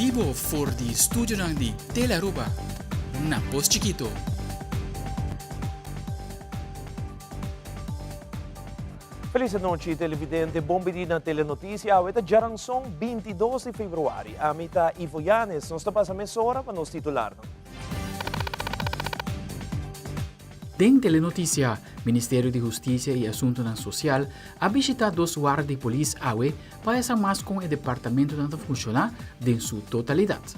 vivo for di studio ng di Telaruba. Na Pos Chiquito. Feliz noite, televidente. Bombidi na Telenotícia. Ita jarang song 22 de Februari. Amita Ivo Yanes. Nos tapas a mesora para nos titular. Den Telenotícia, Ministério de Justiça e Assunto Social ha visitado dos guardas de polícia AWE para essa mais com o departamento não funcionar em sua totalidade.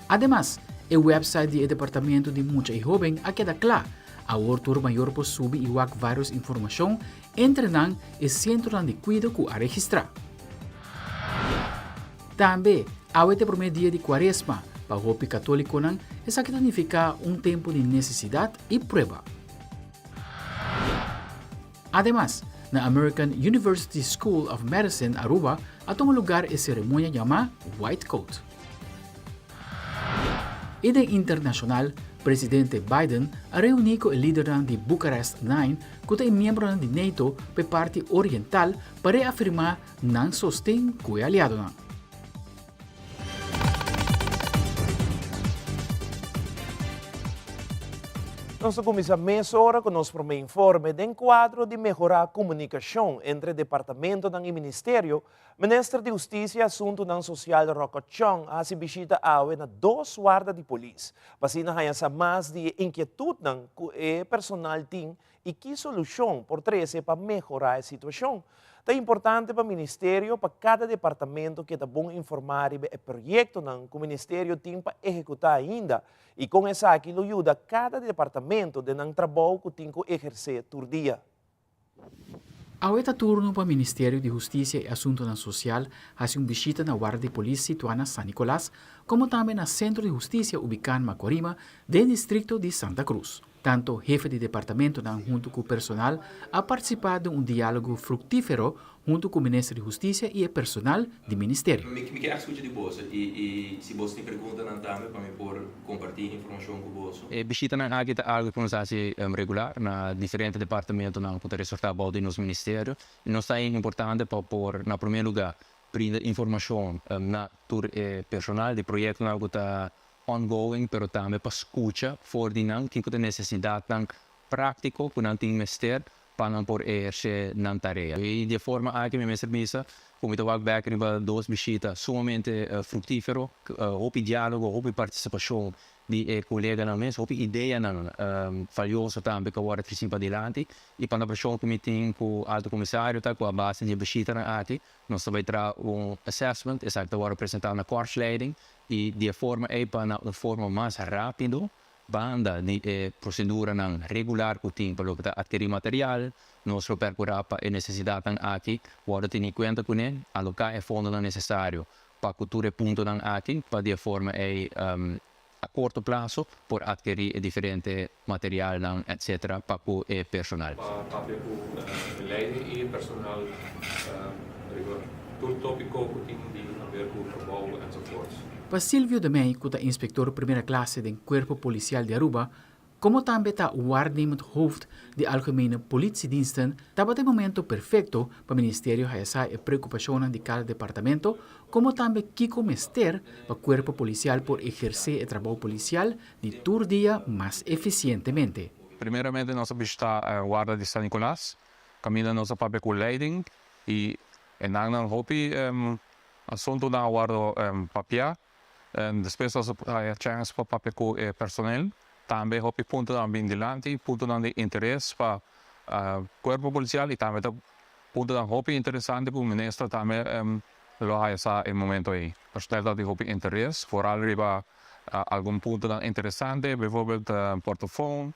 Además, o website do departamento de muita jovem a queda claro, a ortur maior possível e wak várias informações entre nan e centro de cuidado que a registrar. Também, AWE te promedia de quaresma para o Hopi Católico nan, essa que significa tempo de necessidade e prueba. Además, na American University School of Medicine, Aruba, atong lugar e cerimônia chamada White Coat. E de internacional, Presidente Biden a reuniu com o líder de Bucharest 9, que é membro de NATO para parte oriental, para afirmar não sostém com o aliado. Nós começamos a meia hora com nosso primeiro informe de enquadro de melhorar a comunicação entre o Departamento e o Ministério. O Ministro de Justiça e Assunto Social Rocco Chong a se visita AWE na dois guardas de polícia. Pasina haya mais de inquietude que o personal tem e que solução por treze para melhorar a situação. É importante para o Ministério, para cada departamento que é bom informar o projeto que o Ministério tem para executar ainda. E com essa aqui, ajuda cada departamento de trabalho que tem que exercer todo dia. Ao eta turno para o Ministério de Justiça e Assunto Social, faz visita na Guarda de Polícia situada San Nicolás, como também no Centro de Justiça ubicado em Macorima, do Distrito de Santa Cruz. Tanto jefe de departamento junto com o personal ha participado de diálogo fructífero junto com o Ministro de Justiça e o personal do Ministério. Me quero escutar de você e se você tem perguntas também para me por compartilhar informação com você. Visita na aqui algo que nós fazemos regular na diferentes departamentos não poder resultar bom de nosso ministério. E nós é importante para por na primeiro lugar brindar informação na tur personal de projeto não que está ongoing, pero também para escutar for de não que tem necessidade não prático que não tem ministério para por exercer na tarefa. E de forma aqui me serviço como eu vou back em duas visitas sumamente frutífero, houve diálogo, houve participação de colegas na mesa, houve ideia não valiosa também que agora trazem para adiante e para a pessoa que me tem com o alto comissário tá com a base de visita na aqui nós também tra assessment exato agora apresentar na course e de forma para uma forma mais rápido banda de procedura regular que tem para adquirir material, nós procurar para a necessidade aqui, agora tem em conta com ele, alocar o fundo necessário para cultura ponto aqui, para de forma a curto prazo, por adquirir diferente material etc. para o personal. Para o leiding e personal, todo tópico que tem a ver com o trabalho e enzovoorts. Para Silvio de May, que é inspector primeira classe do Corpo Policial de Aruba, como também está o waarnemend hoofd de Algemene Politiediensten, estava de momento perfeito para o Ministério realizar a preocupação de cada departamento, como também Kiko Mester para o Corpo Policial por exercer o trabalho policial de todo dia mais eficientemente. Primeiramente, nós visitamos a Guarda de San Nicolás, caminhando nossa papel com leiding e não hopi assunto na guarda papel. Depois nós temos para papel com personal. Também hopi ponto na vigilante, ponto na de interesse para o corpo policial e também ponto na hopi interessante para o ministro também lo essa em momento aí. Personal de hopi interesse, vooral riba algum ponto interessante, bijvoorbeeld portofone,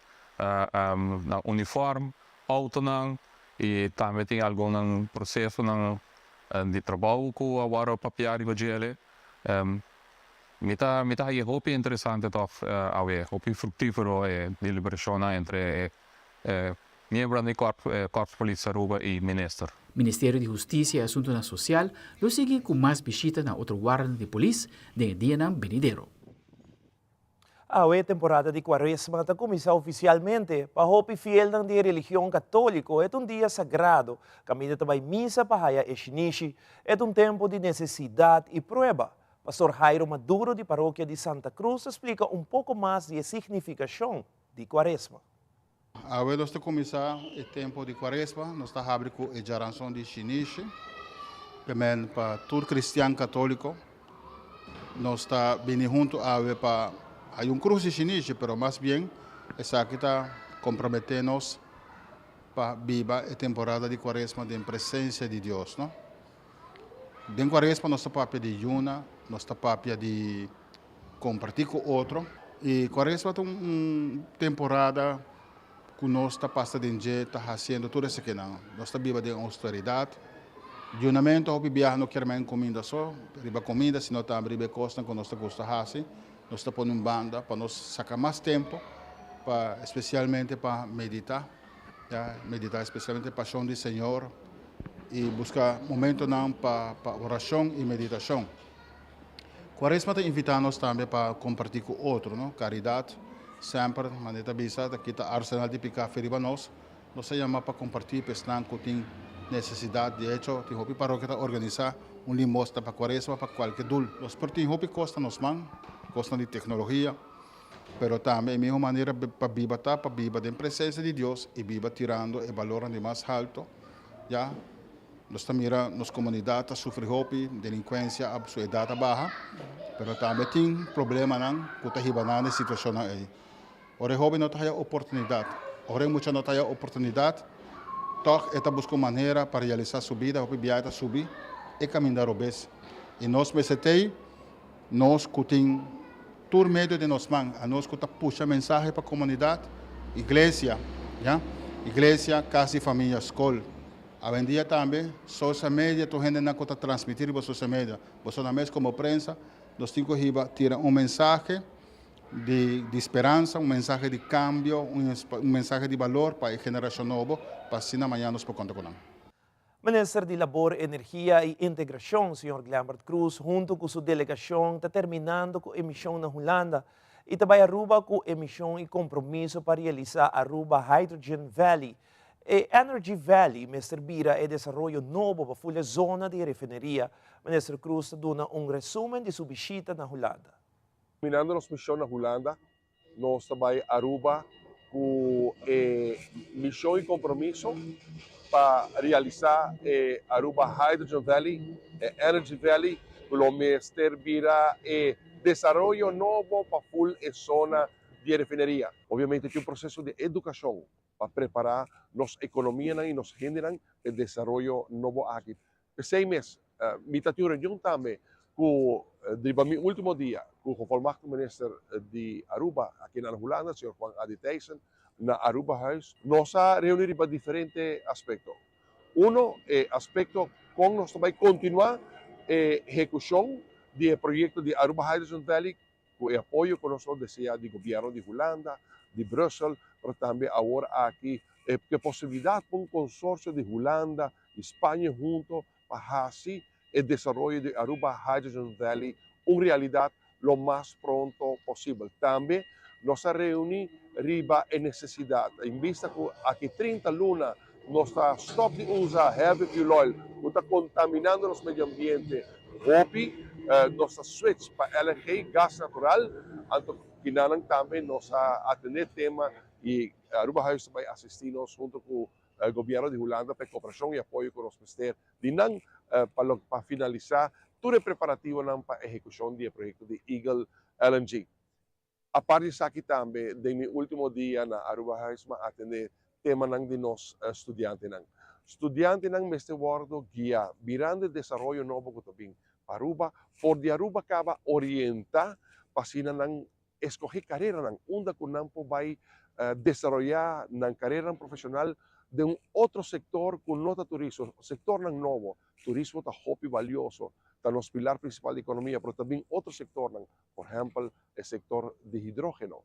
uniforme, auto e também tem algum processo de trabalho com a guarda papel e vagele. Mita je hopi interessante toch hopi fructífero deliberazione entre membro di Corpo Polícia Aruba e ministro. Ministério de Justiça e Assunto Social lo sigue com mais visitas na outro guarda de polícia de dia venidero. A temporada de Quaresma está começando oficialmente para o fiel da religião católica. É um dia sagrado. Caminho também missa para a Eshinishi. É um tempo de necessidade e prova. Pastor Jairo Maduro, de paróquia de Santa Cruz, explica um pouco mais de significação de Quaresma. Agora nós estamos começar o tempo de Quaresma, nós estamos abrindo com a geração de Shinichi, também para todo cristiano católico. Nós estamos bem junto para um cruz de Shinichi, mas mais bem, essa aqui está comprometendo-nos para viver a temporada de Quaresma em presença de Deus. Não? Em Quaresma nós estamos para de Yuna, nós estamos para de compartilhar com outro. E Quaresma é uma temporada que nós está passando em dia, está fazendo tudo isso que não. Nós está vivendo em austeridade. Junamente, o viajar não quer mais comida só, riba comida, se não está abrindo costa que nós gosta de fazer. Nós está pondo banda para nós sacar mais tempo, para, especialmente para meditar, meditar especialmente a paixão do Senhor e buscar momento não para oração e meditação. Quaresma está invitando-nos também para compartilhar com outro, não? Caridade. Sempre, maneta bisa, aqui está Arsenal de Picar Feriba nós chamamos para compartilhar, pensando que tem necessidade, de hecho, tem hopi paróquia para organizar limosna para Quaresma, para qualquer dul. Os portinhos hopi costa nos man, costa de tecnologia, mas também a mesma maneira para viver em presença de Deus e viver tirando o valor de mais alto, já. Nós também nas comunidades sofrem hopi, delinquência, a sua idade baixa, mas também tem problema não, que está ribando situação aí. Ora, jovem não tem oportunidade. Ora, muita não tem oportunidade. Então, está buscando maneira para realizar sua vida, para viajar, subir e caminhar o bem. E nós, nós que temos todo meio de nós, a nós que puxa mensagem para a comunidade, igreja, já? Igreja, casa e família, escola. Hoje em dia também, social media, a gente não está transmitir para social media. Você na mesa como prensa, nós temos que tirar mensagem de esperança, mensagem de cambio, mensagem de valor para a geração nova, para assim amanhã nos podemos contar com ela. Ministro de Labor, Energia e Integração, Sr. Glambert Cruz, junto com sua delegação, está terminando com a emissão na Holanda e também Aruba com emissão e compromisso para realizar Aruba Hydrogen Valley. E Energy Valley, Mr. Bira, é desenvolvimento novo para a zona de refineria. Ministro Cruz dá resumo de sua visita na Holanda. Terminando nossa missão na Holanda, nós também Aruba com missão e compromisso para realizar Aruba Hydrogen Valley, Energy Valley, com o Mr. Bira desenvolvimento novo para a zona de refineria. Obviamente tem um processo de educação para preparar nossa economia e nossa gente para o desenvolvimento novo aqui. Por 6 meses, me tive uma reunião também com o último dia, com o conformado ministro de Aruba, aqui na Holanda, o Sr. Juan Adi Thijssen, na Aruba House. Nós reunimos para diferentes aspectos. É aspecto com nós também continuar a execução do projeto de Aruba Hydrogen Valley, com o apoio que nós desejamos do governo de Holanda, de Bruxelas, mas também agora aqui, a possibilidade para um consórcio de Holanda e Espanha junto para assim o desenvolvimento de Aruba Hydrogen Valley uma realidade o mais pronto possível. Também nós reunimos riba a necessidade, em vista que aqui 30 lunas nós está stop de usar heavy fuel oil, que está contaminando nosso meio ambiente. Hopi, nós está switch para LNG, gás natural, então que também nós atender tema e Aruba House vai assistir-nos junto com o governo de Holanda para cooperação e apoio com os ministérios para finalizar todo o preparativo para a execução do projeto de Eagle LNG. A parte disso aqui também, no último dia na Aruba House, atender tema de nós estudantes. Estudantes neste wordo guia, virando o desenvolvimento novo que também Aruba, por de Aruba acaba orientar para si escolher carreira onde que não vai desenvolver na carreira profissional de outro setor que não está turismo, setor novo, turismo está muito valioso, está nos pilar principal da economia, mas também outro setor, por exemplo, o setor de hidrógeno.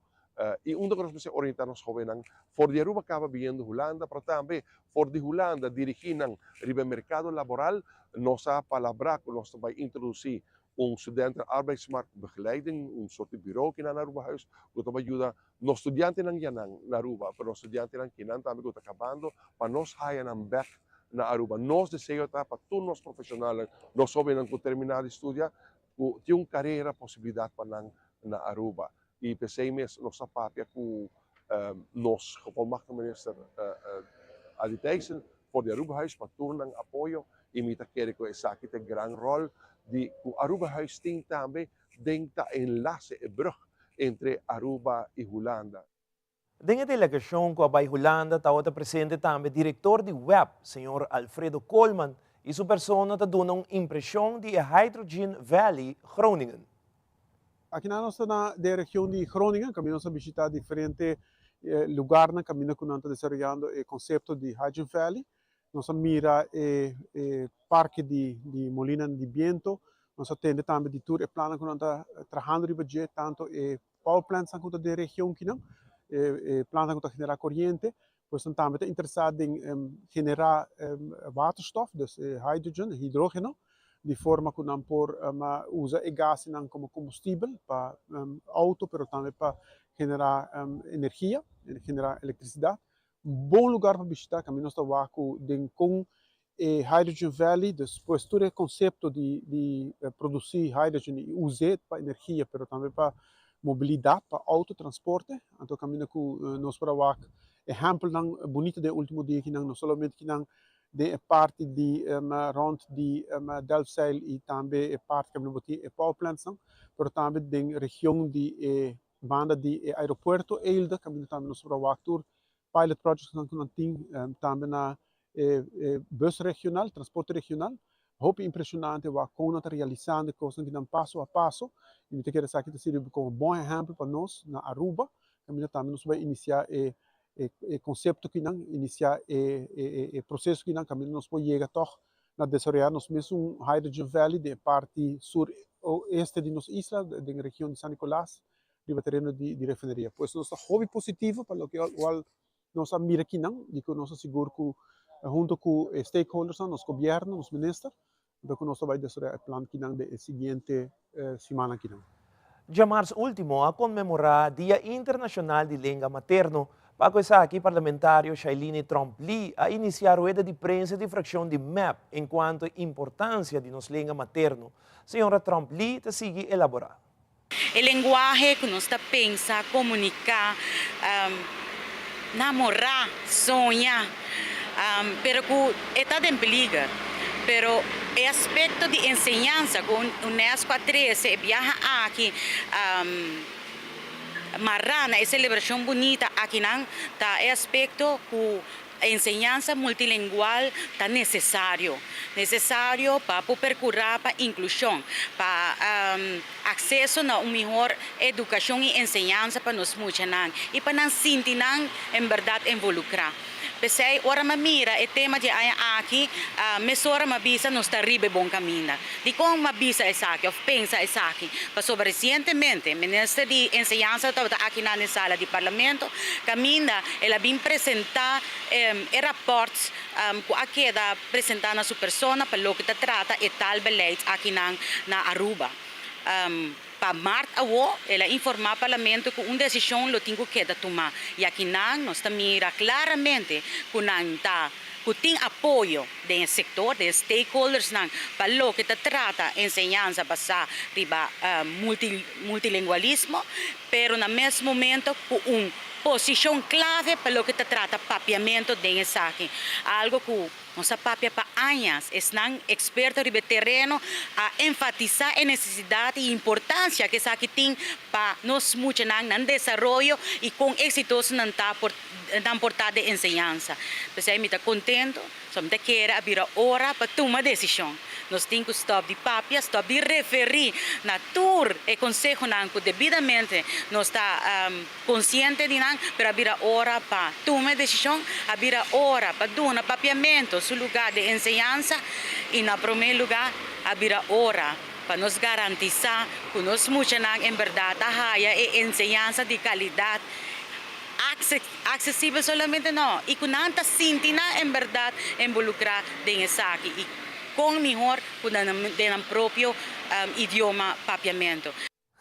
E onde que nós precisamos orientar os jovens, for de Aruba acaba vindo Holanda, mas também for de Holanda dirigir o mercado laboral, nossa palavra que nós vai introduzir studenten arbeidsmarktbegeleiding, soort bureau in Aruba huis, que ayuda nos estudiantes na Aruba, pero nos estudiantes kinan también que acabando, para nos hayan back na Aruba. Nos deseo para todos los profesionales, nos jóvenes que terminar de estudiar, que tienen carreira possibilidade para na Aruba. E pensei mesmo nossa papia que nos gevolmachtigde minister Adi Dijssen voor de Aruba huis para todo el apoyo e me quero que essa aqui tem grande rol de o Aruba huis tem também dentro enlace e brug entre Aruba e Holanda. Dengue delegação com a Bai Holanda está presente também diretor de web, senhor Alfredo Coleman, e sua persona está dando uma impressão de Hydrogen Valley, Groningen. Aqui na nossa região de Groningen, caminhamos a visitar diferentes lugares, caminhamos que nós estamos desenvolvendo o conceito de Hydrogen Valley. Nós mira o parque de Molina de Viento, nós atendemos também de tour e plano que nós estamos trabalhando de budget, tanto power plants quanto da região que não, planta que generar corrente, pois nós também estamos interessados em generar waterstof, dus hydrogen, hidrogênio, de forma que nós usa o gás como combustível para auto, mas também para generar energia, generar eletricidade. Bom lugar para visitar, caminhos da Waco, com Hydrogen Valley, depois todo o conceito de produzir hydrogen e usar para energia, mas também para mobilidade, para autotransporte. Então, caminho que nós para Waco, exemplo bonito do último dia, que não somente que não de parte de rond de Delfzijl e também parte que não tem power plants, mas também da região de banda de aeroporto Eilde, caminho também nós para Waco, pilot projects que nós temos também na bus regional, transporte regional. Hope impressionante o que nós realizando coisas que não passo a passo. E me quero dizer que isso serve como bom exemplo para nós na Aruba. Caminho também nós vamos iniciar o conceito que não iniciar o processo que não caminho nós vamos chegar toch na desenvolver nós mesmo Hydrogen Valley de parte sur-oeste de nossa isla, da região de San Nicolás, de terreno de refinaria. Pois nosso hobby positivo para o que nós mira aqui não, de que nós seguro que junto com stakeholders, nosso governo, nosso ministro, então que nós vamos desenvolver o plano que não de seguinte semana que não. Dia março último, a comemorar Dia Internacional de Língua Materno, para que aqui parlamentário Shailene Trompe-Lee a iniciar o eda de prensa de fração de MEP enquanto à importância de nossa língua materno. Senhora Trompe-Lee te sigue elaborar. O linguagem que nós pensa, comunicar, namorar, sonhar, pero que está em perigo. Pero o aspecto de enseñanza que UNESCO 13 viaja aqui, marrana, é celebração bonita aqui não, tá é aspecto que a enseñanza multilingual está necessário para percurar para inclusão, para acesso a uma melhor educação e enseñanza para nós muitos e para nós sentir em verdade involucrar. Pensei, ora ma mira, o tema de aqui, mesora ma bisa nos está ribe bom caminho. De como ma bisa é aqui, ou pensa é aqui. Passou recentemente, o ministro de Enseñanza estava aqui na sala de parlamento, caminha, ela vem apresentar reportes que aqui está apresentando a sua persona para o que trata e tal beleid aqui na Aruba. Para março, ela informa o parlamento que uma decisão lo tenho que tomar. E aqui nós mira claramente que tem apoio do setor, dos stakeholders, para o que trata a enseñanza basada em multilingualismo, mas no mesmo momento com posição clave para o que trata o papiamento de aqui. Algo que nossa papia para anos, estão expertos no terreno a enfatizar a necessidade e importância que isso aqui tem para nós muitos no desenvolvimento e com êxitos na portada de enseñanza. Então, eu estou contente, só me quero abrir a hora para tomar decisão. Nós temos que stop de papia, stop de referir na tour e conselho que devidamente nós está consciente de não, para abrir a hora para tomar decisão, abrir a hora para dar um papiamento no lugar de enseñanza e, no primeiro lugar, abrir a hora para nos garantizar que nós muitos em verdade haya e enseñanza de qualidade acessível solamente não e que não está sentindo em verdade involucrar em aqui. com melhor com próprio idioma papiamento.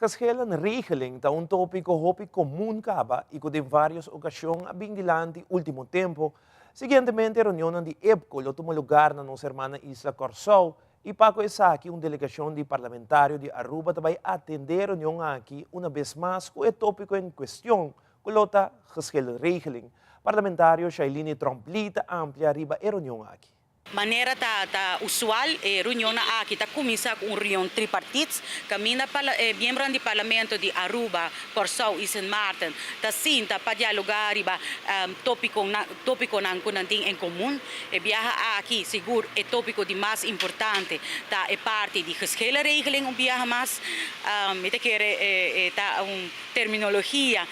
Geschillen regeling ta un tópico hopi común caba y que de varias ocasiones a bingilante último tempo. Siguientemente, reunión de EPCO lo tomó lugar na nossa hermana Isla Corsou e Paco Esaki, uma delegação de parlamentário de Aruba, vai atender a reunião aqui uma vez mais com o tópico em questão, com a geschillenregeling. Parlamentário Shailini Tromplita amplia arriba a reunião aqui. Maneira usual, reunião aqui começa com uma reunião tripartite, caminha membros do Parlamento de Aruba, Corsou e St. Martin, sinta para dialogar riba tópico em comum, e viaja aqui seguro é tópico de mais importante, é parte de geschillenregeling viaja mais, me quer terminologia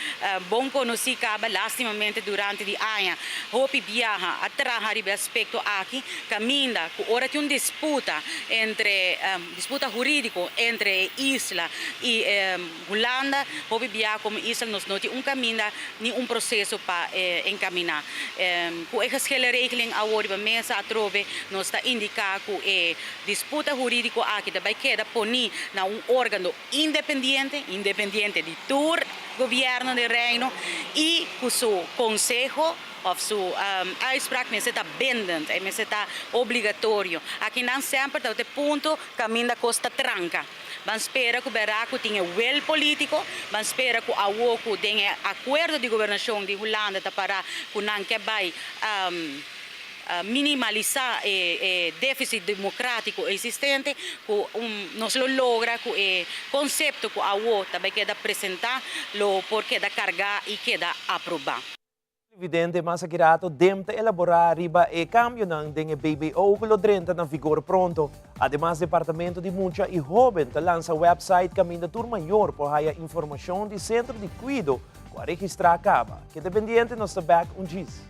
bom conhecer caba lastimamente durante o ano, hopi viaja a trabalhar riba aspecto aqui caminha com hora que disputa disputa jurídico entre Isla e Holanda, hopi viaja como Isla nos noti caminho ni processo para encaminhar. Com a geschillenregeling agora mesa a trove nos está indicar que disputa jurídico aqui também queda poni na órgão independente de todo governo do reino e com seu conselho of sua uitspraak, men está bindend e men está obrigatório. Aqui não sempre até ponto caminho da costa tranca. Vamos esperar que o Baraco tenha will político, vamos esperar que a UOCO tenha acordo de governação de Holanda para que não vai minimalizar o déficit democrático existente, que nós logra que o conceito que a UOCO também quer apresentar, porque da carga e quer aprovar. Evidente, mas akirato demte elaborar riba e cambio ng dengue BBO que lo drenta na vigor pronto. Además, Departamento de Mucha e Joven lança website Caminho Tour Maior por haya informação de centro de cuido que a registrar acaba. Que dependiente nos está back giz.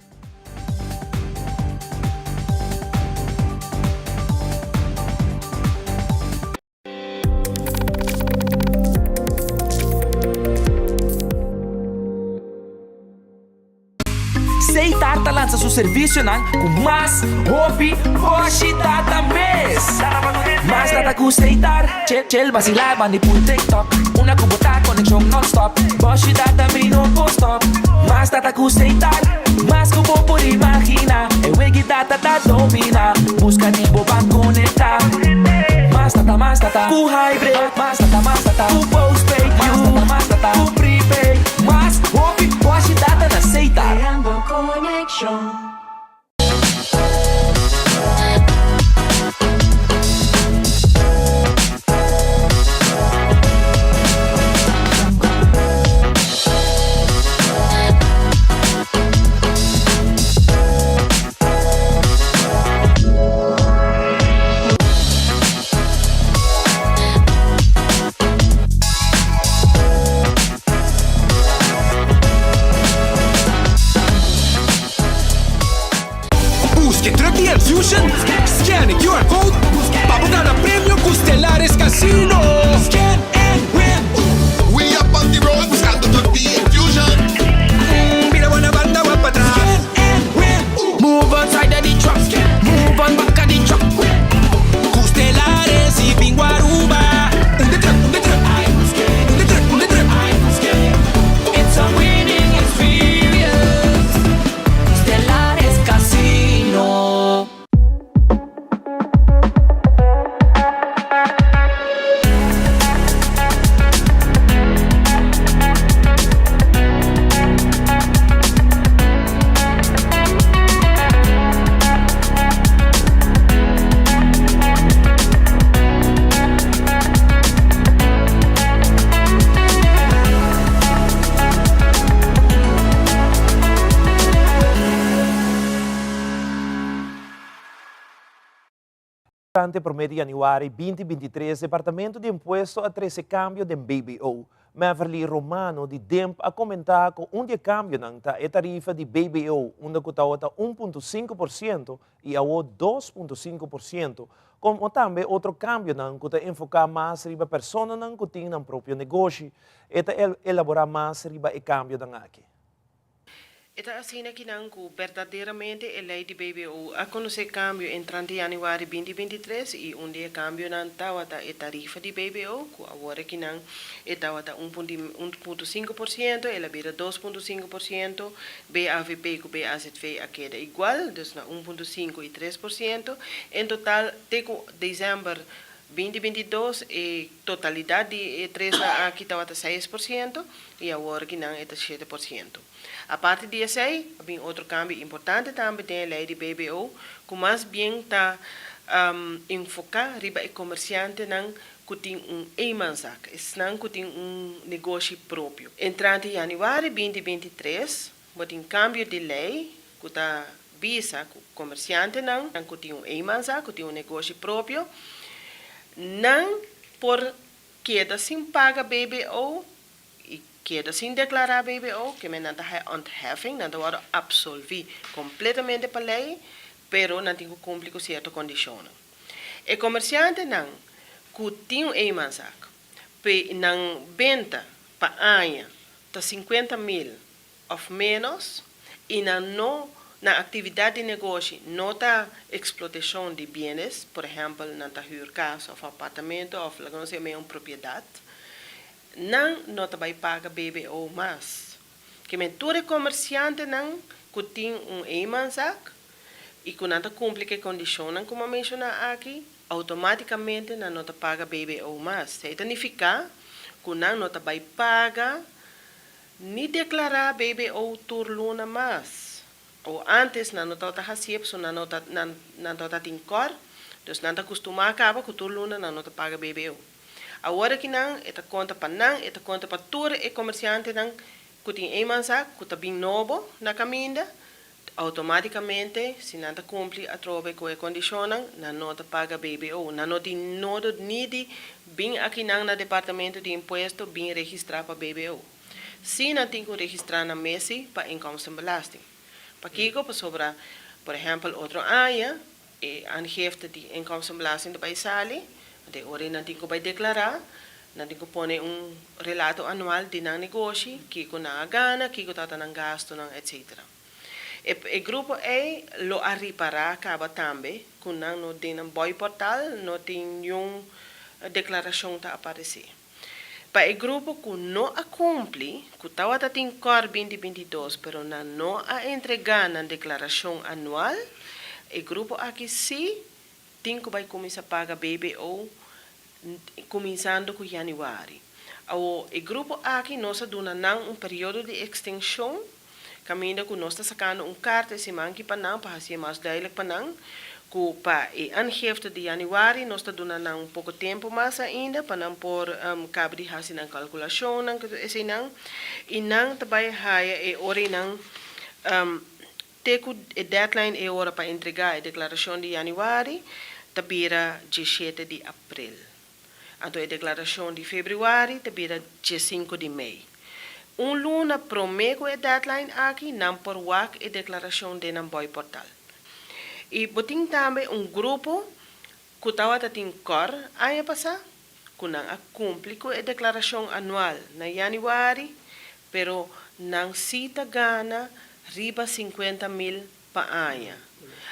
Seitar lança seu serviço com mais hobby, hoje data mês. Mas data com Seitar, chill vacilar, mandi por TikTok. Una cubota conexão non-stop, hoje data me no stop. Mas data com Seitar, mas como por imaginar, é wegi data da domina, busca de boba conectar. Mas data, com hybrid, mas data, com postpaid, mas data, com prepaid, mas hobby, hoje data na Seitar. Connection. Fusion, scan el QR code para buscar a premio Costelares Casino. Scan and win. We up on the road buscando tu Fusion. Mira buena banda va para atrás. Scan and win. Move on side of the truck. Move on back of the truck. Costelares y Bingo Aruba. Un de truck. Un de truck. It's a winning experience. Costelares Casino. Durante o mês de janeiro 2023, Departamento de Imposto a 13 câmbio de BBO. Maverly Romano de DEMP a comentar com de câmbio ng tarifa de BBO, onde custa 1.5% e a 2.5%, como também outro câmbio ng kuta enfocar mais riba persona ng kuting ng próprio negócio, eta elaborar mais riba e câmbio ng aqui. Esta asina que não verdadeiramente a lei de BBO a conhecer cambio em 30 de janeiro de 2023 e dia cambio na tawata a tarifa de BBO, que agora que não é tawata 1,5%, ela vira 2,5%, BAVP com BAZV a queda igual, dus na 1,5% e 3%, em total, até dezembro 2022, a totalidade de 3 aqui estava 6% e agora que não é 7%. A partir de aí, tem outro câmbio importante também tem a lei de BBO, que mais bem está enfocar riba e comerciante não que tem eimansak, não que tem negócio próprio. Entrante em janeiro 2023, tem câmbio de lei que está visa que o comerciante não que tem eimansak, que tem negócio próprio, não por queda sem paga BBO e queda sem declarar BBO, que me não está ontheffing, não está absolver completamente para a lei, pero não tem que cumprir com certas condições. E comerciante não, que tem eimansak, não venda para anha, está 50 mil ou menos, e não na atividade de negócio, não está explotação de bens, por exemplo, não está huur casa ou apartamento, ou não sei, uma propriedade, não está vai pagar BBO mais. Que mentura comerciante não, que tem eimansak, e que não cumpre com a condição, como eu mencionei aqui, automaticamente não está paga BBO mais. Isso significa que não está vai pagar, nem declarar BBO turluna mais. Ou antes, não está recebendo, não está em cor, então não está acostumado a acabar com o luna, não está paga BBO. Agora que não, é conta para todo e comerciante não, que tem eimansak, que está bem novo na caminha, automaticamente, se não cumpre a trova com a condição, não está paga BBO. Não tem nada de bem aqui no departamento de imposto, bem registrar para BBO. Se não tem que registrar na MESI para inkomstenbelasting. Pakiko pa sobra, por exemplo, outro ano, aangifte de inkomstenbelasting erbij sali, de ori natin ko by declarar, natin ko pone relato anual de ng negosyo, kiko na gana, kiko tata ng gasto, ng etc. E grupo A, lo arripara kaba tambe, kung nang no din ng boy portal, no din yung deklarasyon ta aparecer. Para o grupo que não cumpre, que estava em cor 2022, pero não a entregar na declaração anual, o grupo aqui sim tem que vai começar a pagar BBO começando com janeiro. O grupo aqui nós dona não período de extensão, caminho que nós está sacando carta se manque para não para ser mais duidelijk para não. Para a aangifte de januari, nós estamos dando pouco tempo mais ainda, para não pôr cabo de fazer na calculação, e não também é hora não ter a deadline é hora para entregar a declaração de januari, tabira 17 de abril. Então a declaração de fevereiro, tabira 5 de maio. Luna promete a deadline aqui, não por wak a declaração de não boy portal. E boting também grupo que estava em cor ano passado, que não cumpre com a declaração anual na janeiro, pero não cita gana riba 50 mil para ano.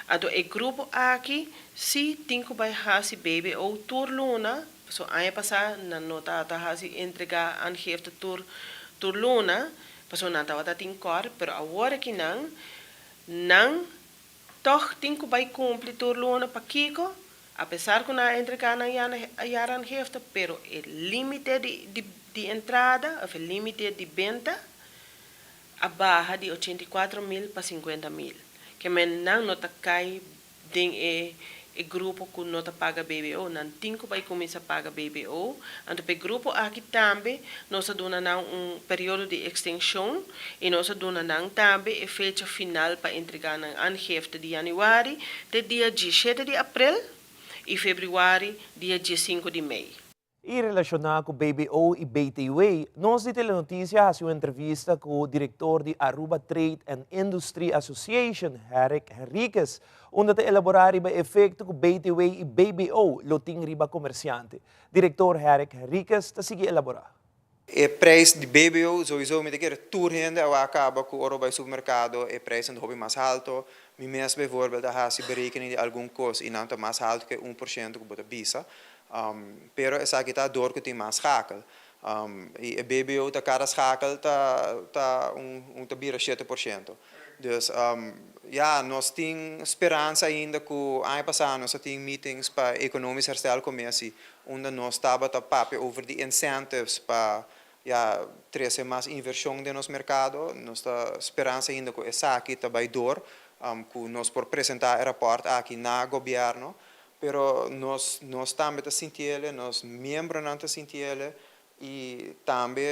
Então, o grupo aqui, se tem que fazer BBO turluna, so ano passado não está entregar aangifte turluna, so não estava em cor, pero agora que não toch tem que vai cumprir turluna para Kiko, apesar que não entregar na jaran heeft, pero o limite de entrada, o limite de venda, a barra de 84 mil para 50 mil. Que não nota cai den grupo que não paga BBO, não tem que vai começar a pagar BBO. Então, o grupo aqui também, nós damos período de extensão e nós damos também a fecha final para entregar na aangifte de januari, de dia 17 de abril e fevereiro, dia 5 de maio. E relacionado com o BBO e BTW, nós de Telenotícia fazemos uma entrevista com o diretor de Aruba Trade and Industry Association, Eric Henriquez, onde te elaborar o efeito que BTW e BBO lo tem riba comerciante. Diretor Eric Henriquez te sigue elaborar. O preço de BBO, sowieso, met keer toerhende, ou acaba com o bij supermercado, o preço é um pouco mais alto. Mi mes bijvoorbeeld, daar has je berekening de algum custo, en dan mais alto que 1% que bota bisa. Pero essa aqui está dor que tem mais schakel. E o BBO, tá cada schakel, tá tabira 7%. Dus, ja, nós temos esperança ainda que ano passado nós temos meetings para econômico herstel comércio, onde nós estávamos a papo over the incentives para trazer mais inversão no nosso mercado. Nós temos esperança ainda que essa aqui também dor, que nós por apresentar o rapport aqui na governo, pero nós também estamos sentindo, nós membros não estamos sentindo. E também,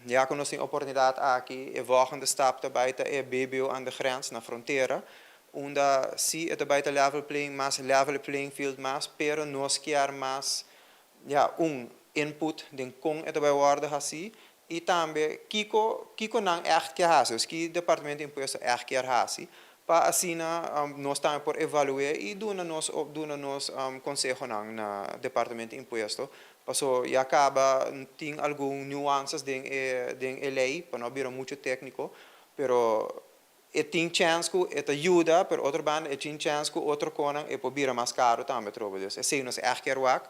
já que nós temos a oportunidade aqui, a volgende stap também é BBO aan de grens, na fronteira, onde se é também level playing field mais, pero nós queremos mais, input de como é também worden assim, e também Kiko não echt quer assim, que o departamento de imposto echt quer assim, para assim nós também por evaluar e dona-nos conselho no departamento de imposto. Passo e acaba tem algumas nuances de lei, para não vir muito técnico, pero tem chance que ajuda, por outra banda, tem chance que outro conan é para mais caro também, trouxe. Assim nós quer work,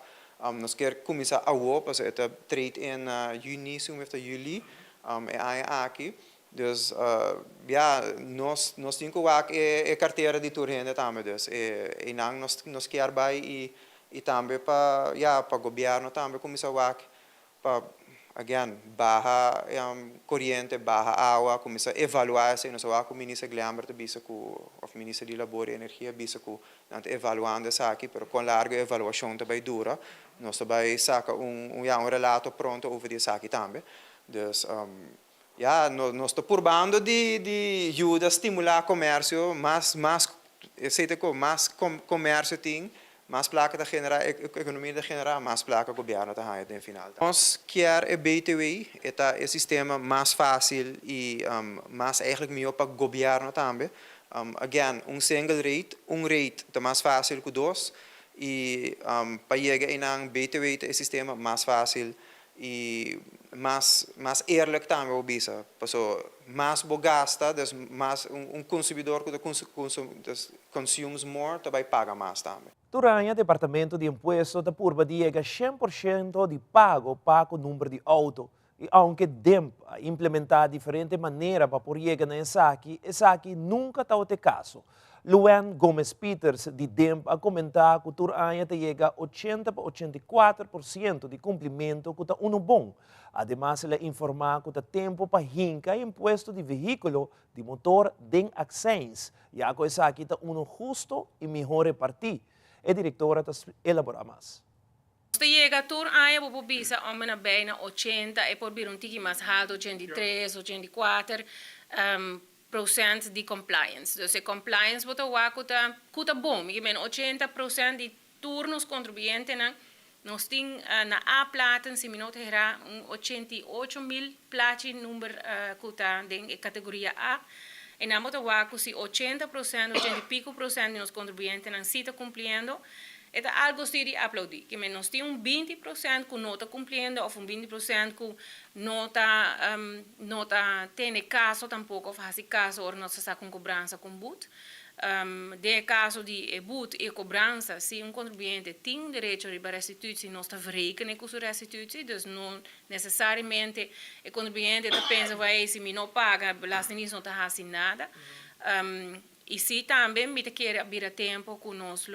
nós quer começar a work, passo é trade em juni, sumefta juli, é aqui. Dus nós temos que work carteira de turrende também, dus e não nós quer vai e também para o governo também começar a para barra corrente, barra água, começar a evaluar se nós com o ministro Glamber bisa com o ministro de Labor e Energia bisa com evaluando isso aqui, pero com larga avaliação também dura, nós também saca relato pronto over isso aqui também, dus nós estamos probando de ajuda a estimular o comércio, mais comércio tem. Mais placa da generar, economia da generar, mais placa o governo da no final. Nós quer o BTW, é o sistema mais fácil e mais eigenlijk melhor para o governo também. Single rate, rate é mais fácil que dois e para chegar em BTW é o sistema mais fácil e mais eerlijk também o bisa. Mais gasta, dus mais consumidor que consumes more, também paga mais também. Durante o Departamento de Imposto da Purba diga 100% de pago para o número de auto. E aunque DEMP implementar diferente maneira para por chegar na essa aqui nunca está o caso. Luan Gomes Peters, de DEMP, a comentar que o Turanya chega 80 a 84% de cumprimento que está bom. Ademais, ele informar que o tempo para rincar imposto de veículo de motor de accents. E a coisa aqui está justo e melhor repartir. A diretora elabora mais. Chega tur aia bobo bisa omena bijna 80 e por bir un tiki mais alto 83 84 procent de compliance. Dus compliance bota wa kuta bom, ik ben 80% de turnos contribuinte nós tem na A platen se minuto era 88.000 plati number kuta de categoria A. E na moto waku si 80%, 80% de nos contribuintes não se está cumprindo, é algo que de aplaudir. Que nós temos 20% que não está cumprindo, ou 20% que não está tendo caso tampouco, faz caso, ou não está com cobrança com boot. De caso de boot e cobrança, se contribuinte tem direito a restituir, nós está verrekenen com sua restituição, dus não necessariamente o contribuinte pensa vai se não paga, belasting não está fazendo nada. E se também me quer abrir tempo que nós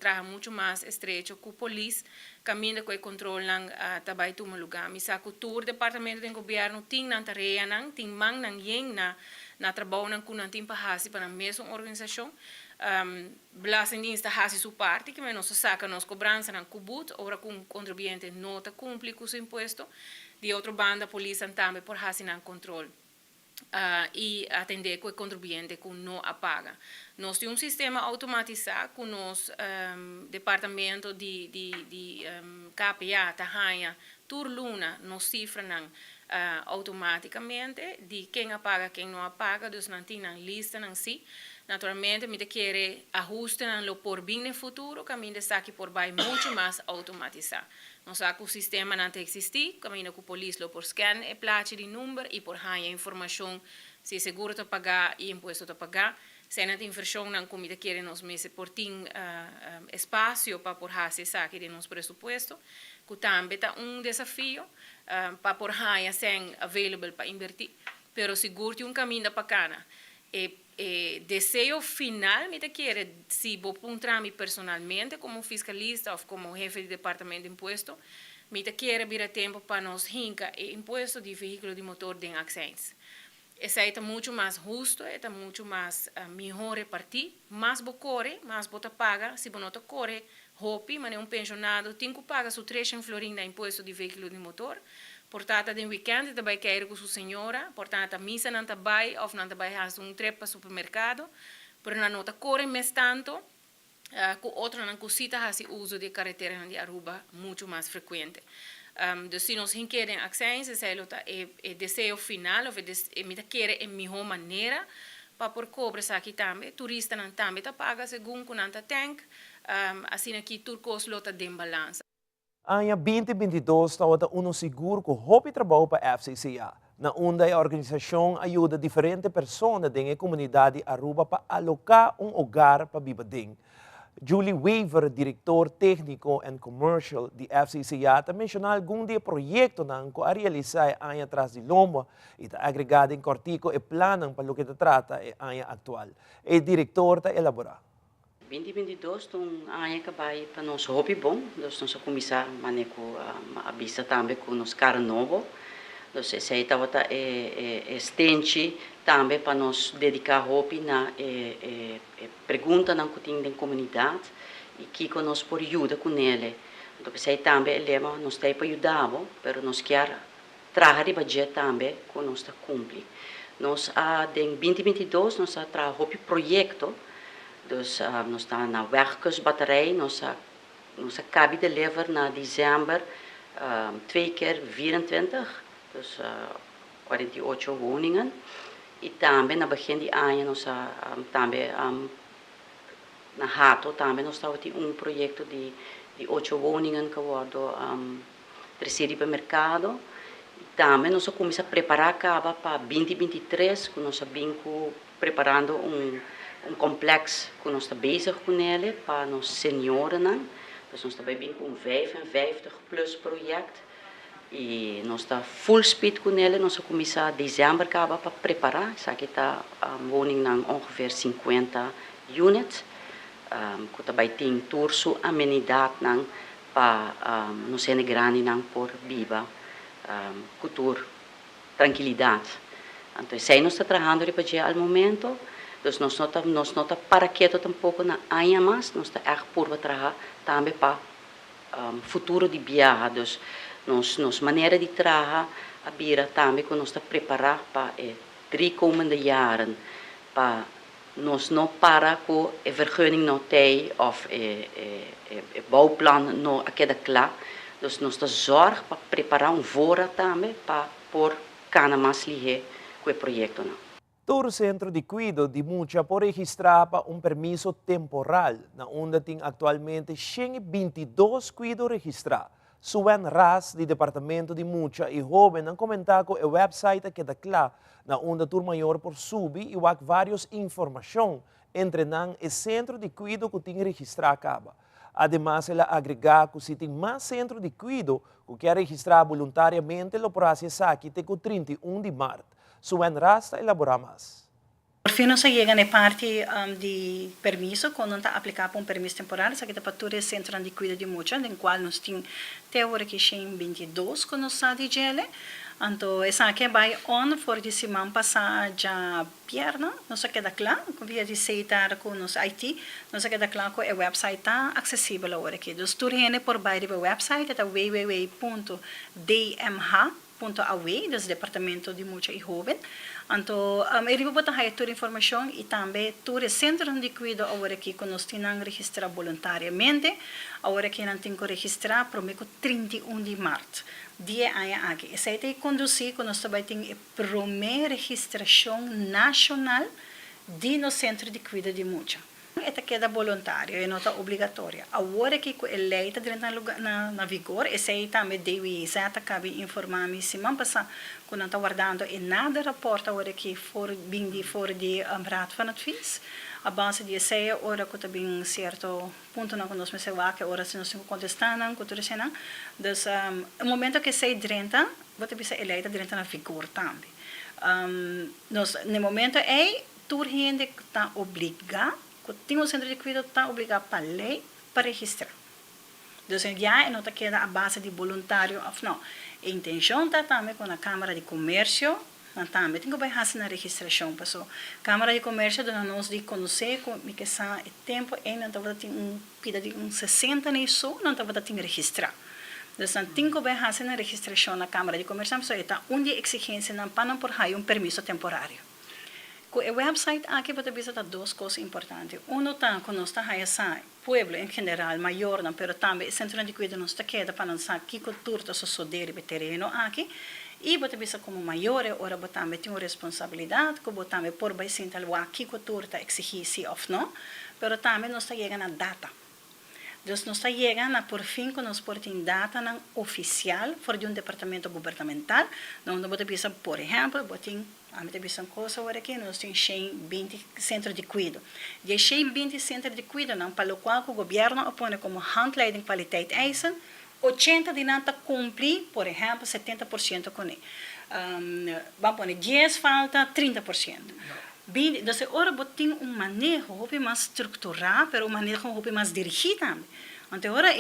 trabalha muito mais estreito com a polícia, caminha com o controle também toma lugar. Me sabe que o departamento do governo tem na tarefa, tem man na trabalho com não tem para a mesma organização. Belastingdienst faz sua parte, que nós saca nossa cobrança na cubut, ora com o contribuinte não está cumprindo com o seu imposto. De outra banda, a polícia também por fazer o controle. E atender com o contribuinte que não apaga. Nós temos sistema automatizado com o nosso departamento de KPA, Tahanha, Turluna, nos cifra automaticamente de quem apaga, quem não apaga, dus não tem uma lista não si. Naturalmente, me quer ajuste no por bem no futuro, caminho está aqui por vai muito mais automatizar. Não sabe que o sistema não existe, caminho com a polícia por scan e placa de número e por raia informação se seguro está pagar e imposto está pagar. Se não tem informação, não comida quer nos meses por ter espaço para por fazer saque de nos pressuposto, que também está desafio para por raia sem available para invertir, pero seguro tem caminho para cana. Desejo final, me quer, se vou encontrar-me personalmente como fiscalista ou como jefe de departamento de imposto, me quer vir a tempo para nos rinca e imposto de veículo de motor de accidentes. Essa é muito mais justo, é muito mais melhor repartir, mais vou correr, mais vou pagar, se não corre, hopi, mas é pensionado, tem que pagar sua 300 florim de imposto de veículo de motor. Portanto, de weekend também quer com sua senhora, portanto, a missa não vai ou não vai fazer trip para o supermercado, mas não corre mais tanto, com outra não cosita fazer uso de carretera de Aruba muito mais frequente. Dus se nós querem ações, é desejo final, me quer é melhor maneira para por cobrar aqui também, turista não também paga segundo que não tem, assim aqui turcos lota de balança. Anya 2022 estava seguro que houve trabalho para a FCCA. Na onda a organização ajuda diferentes pessoas da comunidade Aruba para alocar hogar para viver. Julie Weaver, diretor técnico e commercial de FCCA, também mencionou alguns projetos que a realizar anos atrás de Lomba e está agregado em cortico e plano para o que trata é ano atual. O diretor está elaborando. 2022 é um ano que vai para nós hobby bom, nós vamos começar a vista também com nosso carro novo. Nós estava estende também para nós dedicar hobby na pergunta na comunidade e que nós por ajuda com ele. Então sei também lema nós tem para ajudar, mas nós quer trabalhar de budget também com nós está cumprir. Nós em 2022 nós trabalhar hobby projeto. Dus nós está na werkersbatterij, nós acabamos de levar na dezembro 2x24, dus 48 woningen. E também na begin de ano nós também na Hato também nós estamos projeto de 8 woningen que terceiro para mercado. E também nós começamos a preparar para 2023, que nós estamos preparando complexo que nós estamos bezig com ele para nós senioren. Dus nós estamos bem com 55 plus project e nós estamos full speed com ele. Nós começamos em dezembro para preparar. Isso aqui está woning ng ongeveer 50 units. Que também tem turso amenidade para nos grande por viva cultura, tranquilidade. Então, se nós estamos trabalhando ao momento. Dus nós não estamos para quieto tampouco na anha mais, nós estamos erg por trabalhar também para futuro de viagem. Dus nos maneira de trabalhar a bira também que nós estamos preparar para 3 komende jaren, para nós não parar com a vergunning não tem ou bouwplan não aquela klaar. Dus nós estamos zorg para preparar fora também para por cana mais ligeiro com o projeto não. Todo centro de cuidado de Mucha pode registrar para permiso temporal, na onde tem atualmente 122 cuidados registrados. Suen Ras, do Departamento de Mucha e Jovem, han comentado com o website que dá claro, na onde tur maior por subir e há várias informações entre o centro de cuidado que tem registrado acaba. Además, ela agrega que se tem mais centro de cuidado que quer registrar voluntariamente, o processo aqui até o 31 de março. Suen Rasta elabora más. Por fin nos llega na parte de permiso, quando está aplicado para permiso temporal, essa aqui é para todo o centro de cuidado de Mucha, no qual nós temos até agora que 22 que nós está de gele. Então, essa aqui vai on for de semana passada já pierna, nós queda claro, com via de aceitar com nos IT, nós queda claro que o website está acessível agora aqui. Dus tur heen por baie do website, é www.dmh punto away, do Departamento de Mulher e Jovem. Então, eu vou botar toda a informação e também todo o centro de cuidado agora que nós temos registrar voluntariamente, agora que nós temos que registrar para o 31 de março. Dia aqui. Essa é a conduzir que nós também temos a primeira registração nacional no centro de cuidado de mulher. Esta queda voluntária, é nota obrigatória. Agora que a lei está na vigor, essa aí também deve exata cabe informar-me semana passada, quando não está guardando e nada reporta agora que bem de raad van advies. A base de essa hora que está bem certo ponto não conosco se vai que hora se nós temos contestando, que tudo isso não. Então, no momento que sei drenta, vou ter que a lei está drenta na vigor também. No momento é toda gente que está obrigada tem um centro de cuidado está obrigado para lei para registrar. Então, já não está queda a base de voluntário ou não. A intenção está também com a Câmara de Comércio, também tem que fazer na registração. Porque a Câmara de Comércio nós de conhecer que essa tempo ainda não tem pida de 60 nem só, não está tem registrar. Então, tem que fazer na registração na Câmara de Comércio, então está onde exigência não para por aí permisso temporário. O website aqui pode visitar duas coisas importantes. Está com nós está pueblo em geral maior, mas também o centro de cuidado nos está queda para não saber que cultura está sucedendo no terreno aqui. E pode visitar como maior, ora também tem uma responsabilidade, que também por vai sentar lá que cultura está exigir se ou não, mas também nós está chegando a data. Então, nós está chegando por fim que nós podemos data oficial fora de departamento governamental, onde pode visitar, por exemplo, a minha visão coisa agora aqui nós temos 20 centros de cuidado. De 20 centros de cuidado, não, para o qual o governo põe como handleiding qualidade eisen, 80 de nada cumprir, por exemplo, 70% com ele. Vamos pôr 10 falta, 30%. Então, agora tem manejo mais estruturado, mas manejo mais dirigido também. Então, agora,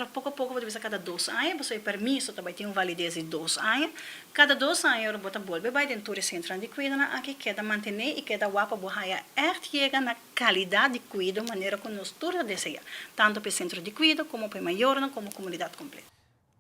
pouco a pouco, você cada 2 anos, você permisso, também tem validez de 2 anos. Cada 2 anos, você volta vai dentro do centro de cuidado, aqui queda manter e queda guapa, você chega na qualidade de cuidado, maneira que nós todos desejamos, tanto para o centro de cuidado, como para o maior, como para a comunidade completa.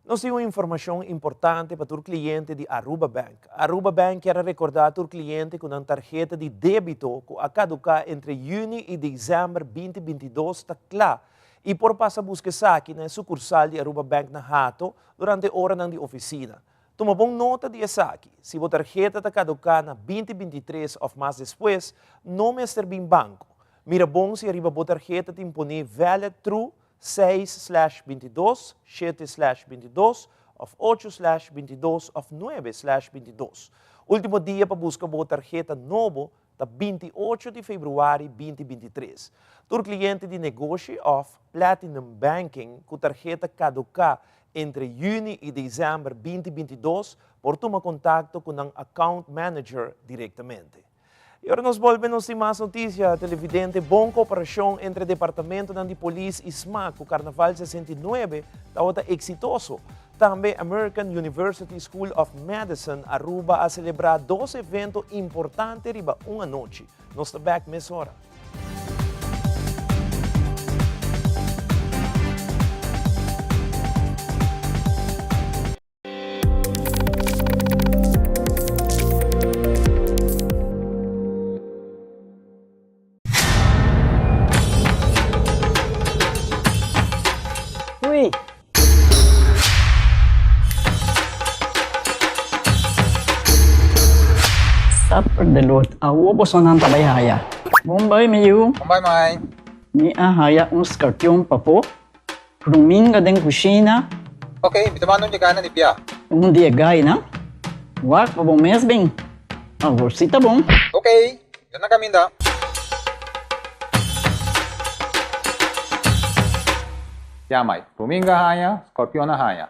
Nós temos uma informação importante para o cliente de Aruba Bank. Aruba Bank quer recordar o cliente com uma tarjeta de débito que a caducar entre junho e dezembro 2022 está claro. E por passar buscar aqui na sucursal de Aruba Bank na Hato durante a hora de oficina. Toma bom nota de aqui. Se a tarjeta está caducar na 2023 ou mais depois, não me serve em banco. Mira bom se arriba a tarjeta te impone valid through 6/22, 7/22, ou 8/22, ou 9/22. Último dia para buscar a tarjeta novo está 28 de fevereiro 2023. Tur cliente de negócio of Platinum Banking com tarjeta caducar entre junho e dezembro 2022 por tomar contato com um account manager diretamente. E agora nós volvemos a mais notícias, televidente, boa cooperação entre o Departamento de Polícia e SMAC, o Carnaval 69, está exitoso. Também American University School of Medicine Aruba a celebrar 2 eventos importantes riba uma noite. Nós estamos back nessa hora. Delot, awo bosonan tabayaya. Bombay miyu. Bombay mai. Ni ahaya uns cartão papo. Pruminga den kusina. Okay, bitamano ni kana ni pia. Dia gay na. Wak pa bom mes bem. Agora si tá bom. Okay, yan na kami da. Yamay, pruminga haya, scorpion na haya.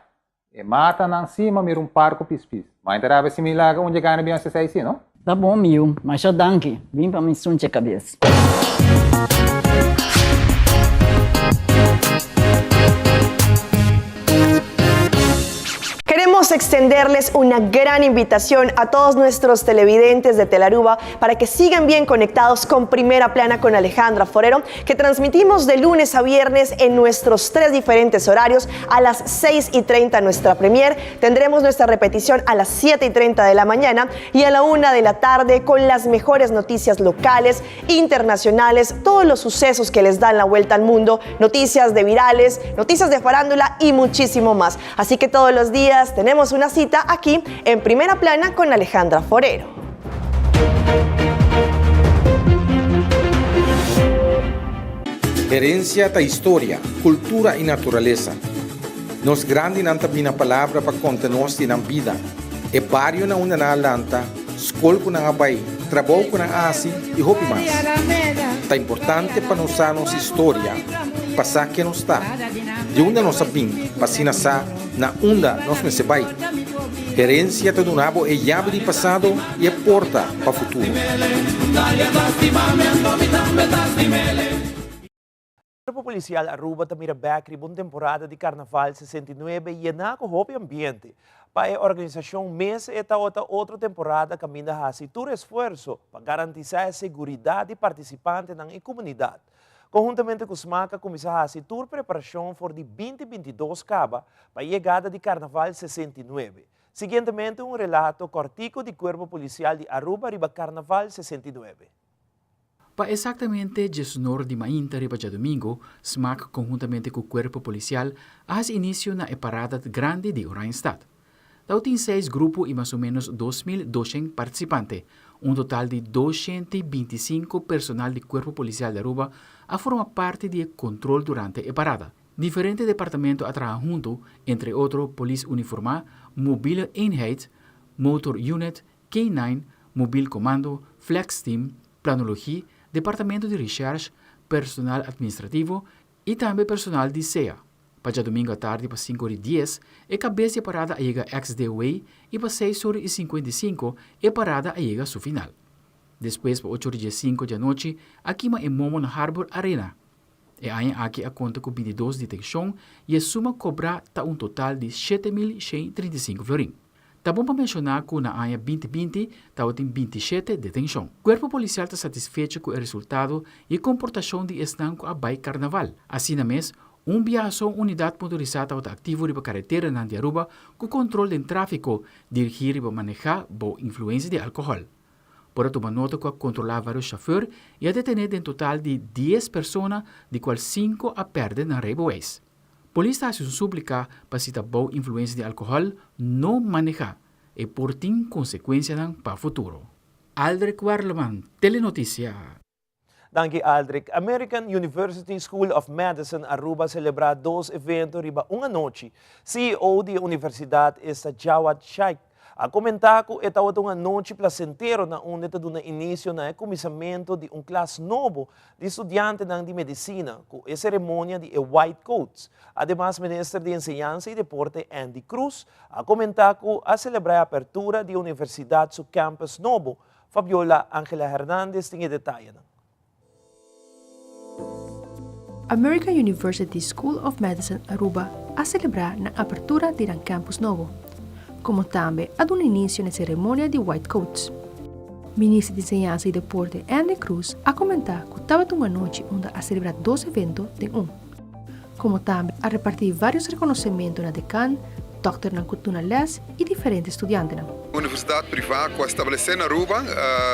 E mata nang cima mirum parco pispis. Mas interava similar onde kana biang sa saisi, no? Tá bom, Mil, mas já danke. Vim para me sunte a cabeça. Queremos queremos extenderles una gran invitación a todos nuestros televidentes de Telaruba para que sigan bien conectados con Primera Plana con Alejandra Forero, que transmitimos de lunes a viernes en nuestros 3 diferentes horarios. A las 6:30 nuestra premier, tendremos nuestra repetición a las 7:30 de la mañana y a la 1 de la tarde con las mejores noticias locales, internacionales, todos los sucesos que les dan la vuelta al mundo, noticias de virales, noticias de farándula y muchísimo más. Así que todos los días tenemos una cita aquí en Primera Plana con Alejandra Forero. Herencia da história, cultura e natureza. Nos grande nanta bina palavra para conta-nos na vida. E barrio na una na lanta, escola na abai, trabalho na asi e hopi mais. Tá importante para nós nossa história, passar que nos está. De onde nós sabim, passina sa na onda nós me sebai. Herência do nabo é chave de passado e é porta para o futuro. O Corpo Policial Aruba tamira back uma temporada de Carnaval 69 e na o ambiente. Para a organização mês eta outra temporada caminha a todo esforço para garantizar a segurança de participantes na comunidade. Conjuntamente com os MACA, começar a toda preparação para de 2022 caba para a chegada de Carnaval 69. Seguintemente, relato cortico do Corpo Policial de Aruba riba Carnaval 69. Para exatamente 19 de maio riba de domingo, SMAC, conjuntamente com o Corpo Policial, faz início na parada grande de Oranjestad. Tem 6 grupos e mais ou menos 2.200 participantes, total de 225 personal do Corpo Policial de Aruba a formar parte do controle durante a parada. Diferentes departamentos trabalham junto, entre outros, Polícia Uniformada, Mobile Eenheid, Motor Unit, K9, Mobile Comando, Flex Team, Planologia, Departamento de Research, Personal Administrativo e também personal de CEA. Para domingo à tarde, para 5h10, a cabeça de parada chega XD-Way e para 6h55, a parada chega ao final. Depois, para 8h05 da noite, aqui em Momon Harbor Arena. E aí aqui a conta com 22 de detenção e a suma cobrar está total de 7.135 florim. Tá bom para mencionar que na ano 2020 tem 27 detenção. O Corpo Policial está satisfeito com o resultado e a comportação de estanco a Bai Carnaval. Assim mesmo, viação unidade motorizada está ativo na carretera na Aruba com controle do tráfego, dirigir e manejar boa influência de álcool. Por tomar nota que controlar vários chauffeurs e a detener em total de 10 pessoas, de qual 5 a perder na Reboes. Polícia está súplica para se boa influência de álcool não manejar e por ter consequências para o futuro. Aldrich Warleman, Telenotícia. Danke Aldrich. American University School of Medicine Aruba celebra 2 eventos riba uma noite. CEO da universidade está Jawad Shaikh. A comentar que esta uma noite placentero na onde está dando início no começamento de classe novo de estudantes de medicina, com a cerimônia de White Coats. Además, o ministro de Enseñanza e Deporte, Andy Cruz, a comentar que a celebrar a apertura da universidade su campus novo. Fabiola Ángela Hernández tem detalhes. American University School of Medicine Aruba a celebrar na apertura de campus novo, como também a dar início na cerimônia de White Coats. O ministro de Enseñanza e Deporte, Andy Cruz, a comentar que estava uma noite onde a celebrar 2 eventos de como também a repartir vários reconhecimentos na decan, doctor na cultura les e diferentes estudantes. Universidade privada que estabeleceu na Aruba,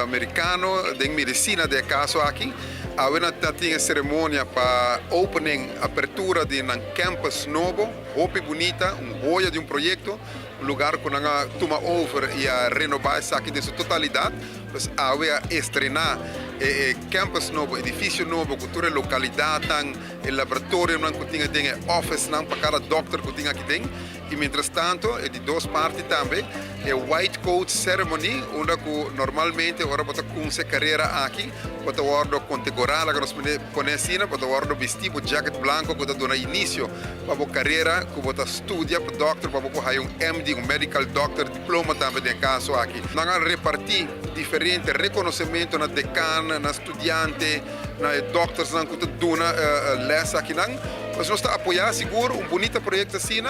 americano de medicina de caso aqui, agora tem a cerimônia para opening, apertura de um campus novo, muito bonita, joia de projeto, lugar que nós toma over e a renovar isso aqui de sua totalidade, mas agora estrenar campus novo, edifício novo, cultura localidade, o laboratório que tem office para cada doctor que tem aqui dentro. E, mientras tanto, de 2 partes também, é White Coat Ceremony, onde normalmente ora bota com se carreira aqui, bota guardo contemporânea, que nós conhecemos, bota guardo vestido jacket branco, que dá início para a carreira, que bota estudia para doctor, para que haja MD, medical doctor, diploma também de caso aqui. Nós repartir diferentes reconhecimentos na decana, na estudante, na doctors, na que dona les aqui, mas nós está apoiando seguro bonito projeto assim,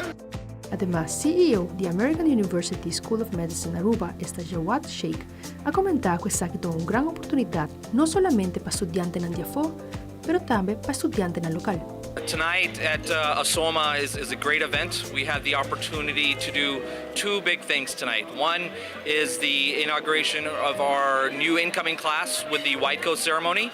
Además, CEO de American University School of Medicine Aruba, Jawad Sheikh, ha comentado que esta es una gran oportunidad no solamente para estudiantes en Diafo, pero también para estudiantes en el local. Tonight at ASOMA is a great event. We had the opportunity to do two big things tonight. One is the inauguration of our new incoming class with the White Coat ceremony,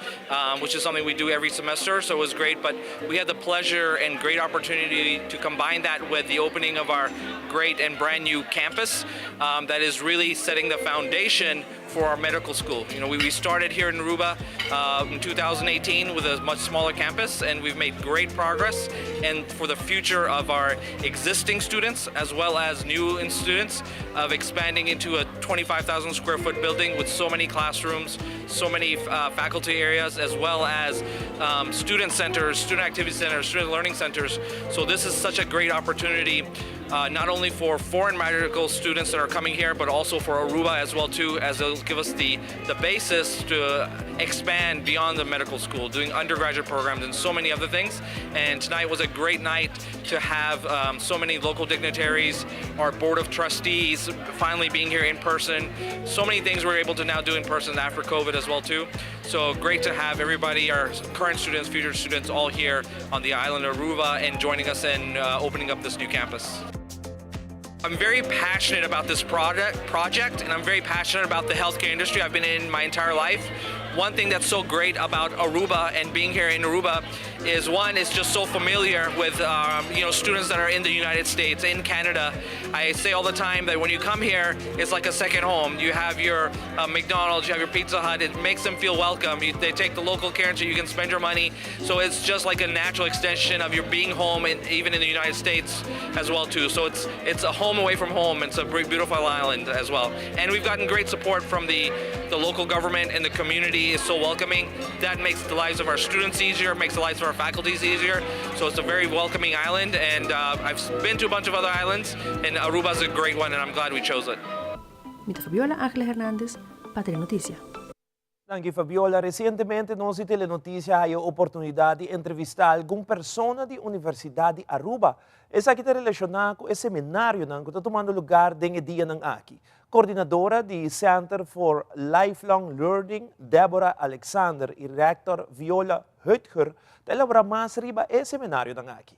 which is something we do every semester, so it was great. But we had the pleasure and great opportunity to combine that with the opening of our great and brand new campus that is really setting the foundation for our medical school. You know, we started here in Aruba in 2018 with a much smaller campus, and we've made great progress. And for the future of our existing students, as well as new students, of expanding into a 25,000 square foot building with so many classrooms, so many faculty areas, as well as student centers, student activity centers, student learning centers. So this is such a great opportunity, not only for foreign medical students that are coming here, but also for Aruba as well too, as it'll give us the basis to expand beyond the medical school, doing undergraduate programs and so many other things. And tonight was a great night to have so many local dignitaries, our board of trustees finally being here in person. So many things we're able to now do in person after COVID as well too. So great to have everybody, our current students, future students, all here on the island of Aruba and joining us in opening up this new campus. I'm very passionate about this project, and I'm very passionate about the healthcare industry. I've been in my entire life. One thing that's so great about Aruba and being here in Aruba is, one, it's just so familiar with students that are in the United States, in Canada. I say all the time that when you come here, it's like a second home. You have your McDonald's, you have your Pizza Hut. It makes them feel welcome. They take the local currency, you can spend your money. So it's just like a natural extension of your being home, even in the United States as well too. So it's a home away from home. It's a beautiful island as well. And we've gotten great support from the local government, and the community is so welcoming. That makes the lives of our students easier, makes the lives of our faculties easier. So it's a very welcoming island, and I've been to a bunch of other islands, and Aruba's a great one, and I'm glad we chose it. Mita Fabiola Ángeles Hernández, Patria Noticia. Danke Fabiola. Recentemente nós Telenotícia há a oportunidade de entrevistar alguma pessoa da Universidade de Aruba. Essa aqui está relacionada com o seminário que está tomando lugar dentro do dia aqui. Coordenadora do Center for Lifelong Learning, Deborah Alexander, e rector Viola Höttger, elaborar mais sobre o seminário aqui.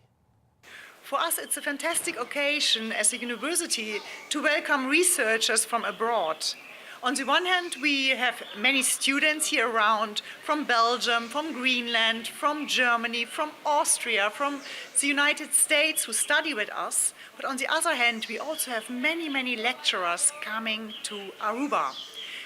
For us, it's a fantastic occasion as a university to welcome researchers from abroad. On the one hand, we have many students here around from Belgium, from Greenland, from Germany, from Austria, from the United States who study with us. But on the other hand, we also have many, many lecturers coming to Aruba.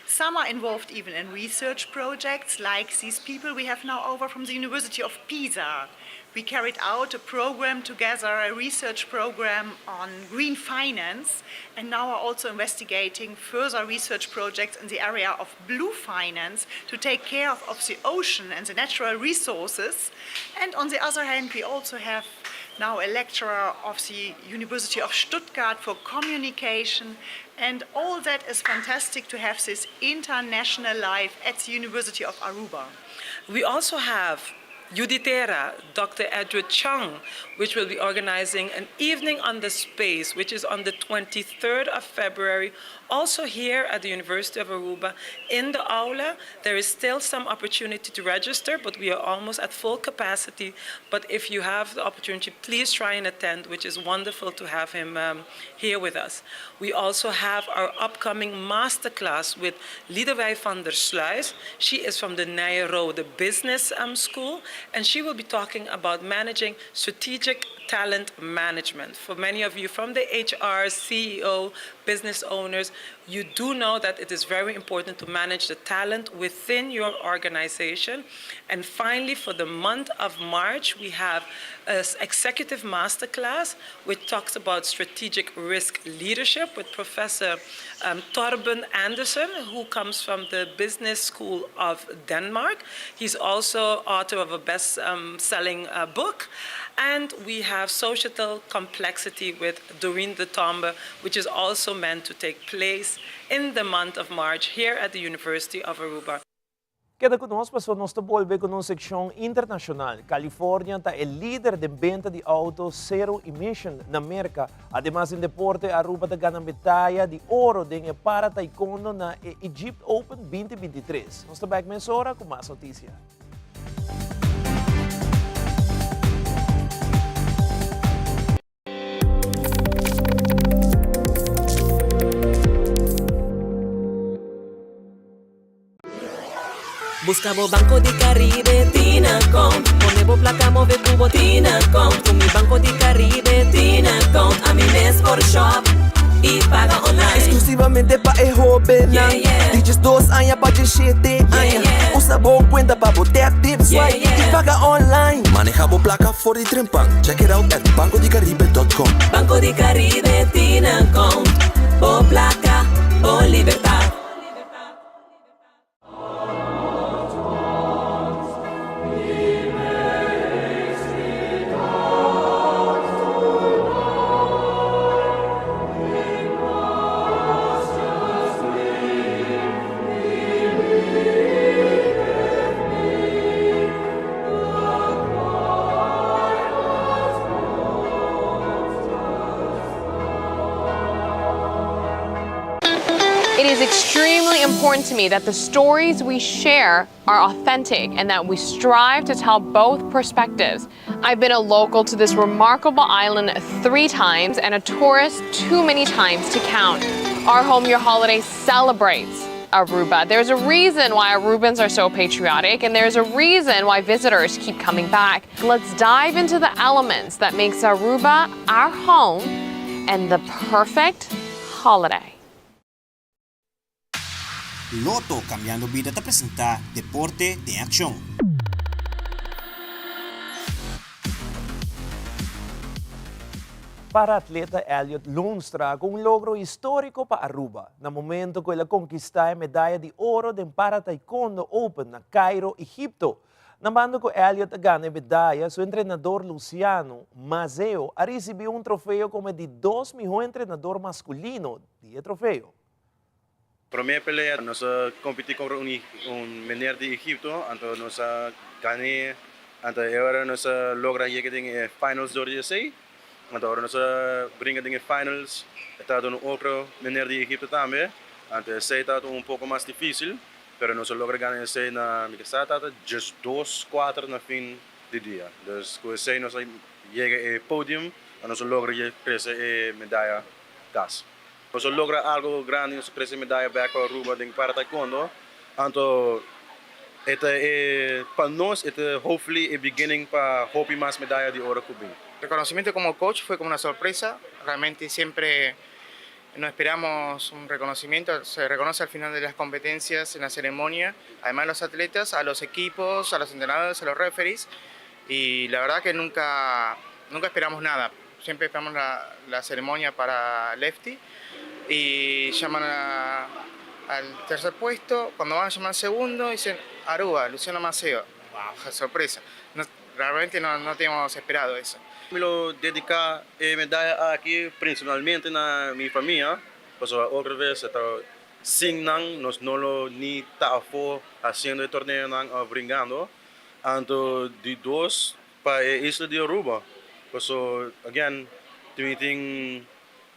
Some are involved even in research projects like these people we have now over from the University of Pisa. We carried out a program together, a research program on green finance, and now are also investigating further research projects in the area of blue finance to take care of the ocean and the natural resources. And on the other hand, we also have now a lecturer of the University of Stuttgart for communication, and all that is fantastic to have this international life at the University of Aruba. We also have Juditera, Dr. Edward Chung, which will be organizing an evening on the space, which is on the 23rd of February, also here at the University of Aruba. In the aula, there is still some opportunity to register, but we are almost at full capacity. But if you have the opportunity, please try and attend, which is wonderful to have him here with us. We also have our upcoming masterclass with Liedewij van der Sluis. She is from the Nijrode Business School, and she will be talking about managing strategic talent management. For many of you from the HR, CEO, business owners, you do know that it is very important to manage the talent within your organization. And finally, for the month of March, we have an executive masterclass which talks about strategic risk leadership with Professor Torben Andersen, who comes from the Business School of Denmark. He's also author of a best-selling book. And we have societal complexity with Doreen de Tombe, which is also meant to take place in the month of March here at the University of Aruba. Queda conosco, para nós volver com uma secção internacional. Califórnia está o líder de venda de autos zero emission na América. Además, em deporte, Aruba está ganhando medalha de ouro de para taekwondo na Egypt Open 2023. Nós estamos back hora com mais notícias. Buscamos Banco di Caribe, Tinacom. Ponemos placa, move cubo, Tinacom. Con mi Banco di Caribe, Tinacom. A mi mes por shop y paga online. Exclusivamente pa' el joven. Dices 2 años pa' de 7 años. Usa boa cuenta pa' botar tips swipe y paga online. Manejamos placa for the trempan. Check it out at bancodicaribe.com. Banco di Caribe, Tinacom. Por placa, por libertad. It is extremely important to me that the stories we share are authentic and that we strive to tell both perspectives. I've been a local to this remarkable island 3 times and a tourist too many times to count. Our Home Your Holiday celebrates Aruba. There's a reason why Arubans are so patriotic, and there's a reason why visitors keep coming back. Let's dive into the elements that makes Aruba our home and the perfect holiday. Loto Cambiando Vida te presenta Deporte de Acción. Para atleta Elliot Loenstra com logro histórico para Aruba, no momento que ele conquistou a medalha de ouro do para taekwondo Open na Cairo, Egipto. Na banda que Elliot ganha a medalha, seu treinador Luciano Mazeo recebeu troféu como de 2 melhores treinador masculino de troféu. Para minha pelea, nós competimos contra meneer de Egipto, então nós ganhamos, então agora nós logramos chegar em finals do DSA, então agora nós bringamos em finals, está no outro meneer de Egipto também, então esse está pouco mais difícil, mas nós logramos ganhar esse na minha casa, just 2-4 na fim do dia. Então com esse nós chegamos ao pódio, nós logramos crescer a medalha das. Nós logramos algo grande, nós crescemos medalha back para Aruba para taekwondo. Então, para nós, hopefully, beginning para hope más medalla de oro cubín. El reconocimiento como coach fue como una sorpresa. Realmente siempre no esperamos un reconocimiento. Se reconoce al final de las competencias, en la ceremonia, además a los atletas, a los equipos, a los entrenadores, a los referees. Y la verdad que nunca esperamos nada. Siempre esperamos la ceremonia para Lefty. Y llaman al tercer puesto, cuando van a llamar al segundo dicen Aruba, Luciano Maceo. ¡Wow! Sorpresa. Realmente no teníamos esperado eso. Me lo dedico a medalla aquí principalmente a mi familia, pues otra vez sin nos no lo ni estamos haciendo el torneo brincando, entonces de 2 para la isla de Aruba, pues again,